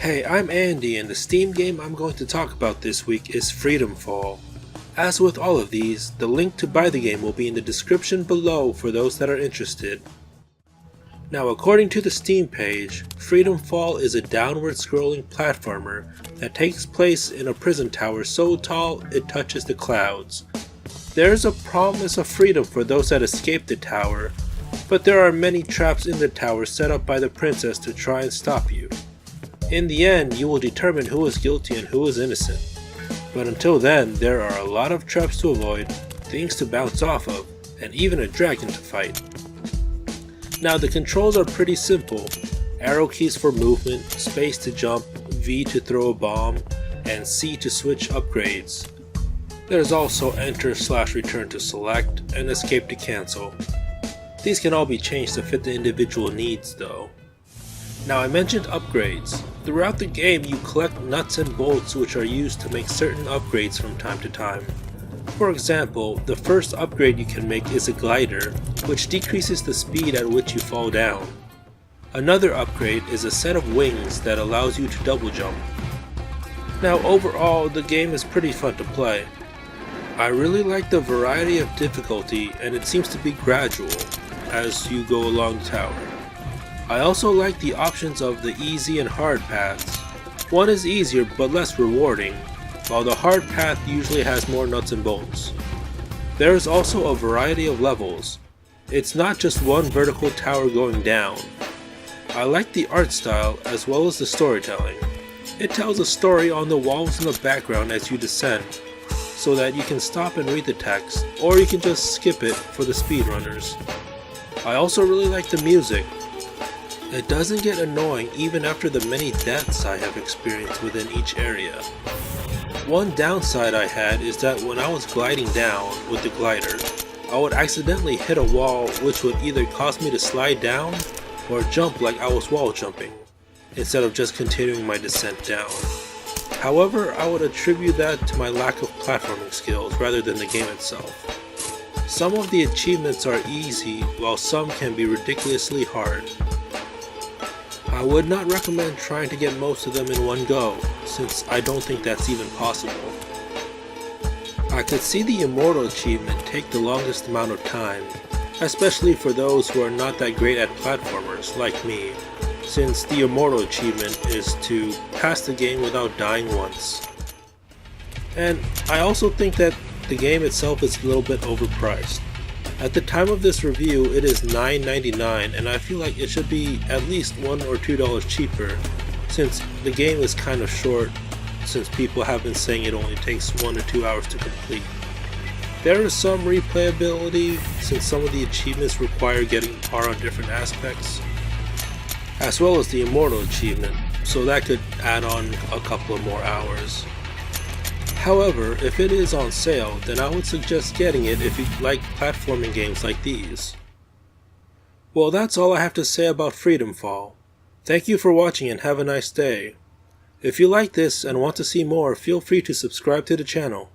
Hey, I'm Andy, and the Steam game I'm going to talk about this week is Freedom Fall. As with all of these, the link to buy the game will be in the description below for those that are interested. Now, according to the Steam page, Freedom Fall is a downward scrolling platformer that takes place in a prison tower so tall it touches the clouds. There is a promise of freedom for those that escape the tower, but there are many traps in the tower set up by the princess to try and stop you. In the end, you will determine who is guilty and who is innocent. But until then, there are a lot of traps to avoid, things to bounce off of, and even a dragon to fight. Now the controls are pretty simple. Arrow keys for movement, space to jump, V to throw a bomb, and C to switch upgrades. There's also enter/return to select, and escape to cancel. These can all be changed to fit the individual needs though. Now I mentioned upgrades. Throughout the game you collect nuts and bolts which are used to make certain upgrades from time to time. For example, the first upgrade you can make is a glider, which decreases the speed at which you fall down. Another upgrade is a set of wings that allows you to double jump. Now overall, the game is pretty fun to play. I really like the variety of difficulty, and it seems to be gradual as you go along the tower. I also like the options of the easy and hard paths. One is easier but less rewarding, while the hard path usually has more nuts and bolts. There is also a variety of levels. It's not just one vertical tower going down. I like the art style as well as the storytelling. It tells a story on the walls in the background as you descend, so that you can stop and read the text, or you can just skip it for the speedrunners. I also really like the music. It doesn't get annoying even after the many deaths I have experienced within each area. One downside I had is that when I was gliding down with the glider, I would accidentally hit a wall which would either cause me to slide down or jump like I was wall jumping, instead of just continuing my descent down. However, I would attribute that to my lack of platforming skills rather than the game itself. Some of the achievements are easy while some can be ridiculously hard. I would not recommend trying to get most of them in one go, since I don't think that's even possible. I could see the Immortal achievement take the longest amount of time, especially for those who are not that great at platformers like me, since the Immortal achievement is to pass the game without dying once. And I also think that the game itself is a little bit overpriced. At the time of this review, it is $9.99, and I feel like it should be at least $1 or $2 cheaper, since the game is kind of short, since people have been saying it only takes 1 or 2 hours to complete. There is some replayability, since some of the achievements require getting par on different aspects, as well as the Immortal achievement, so that could add on a couple of more hours. However, if it is on sale, then I would suggest getting it if you like platforming games like these. Well, that's all I have to say about Freedom Fall. Thank you for watching and have a nice day. If you like this and want to see more, feel free to subscribe to the channel.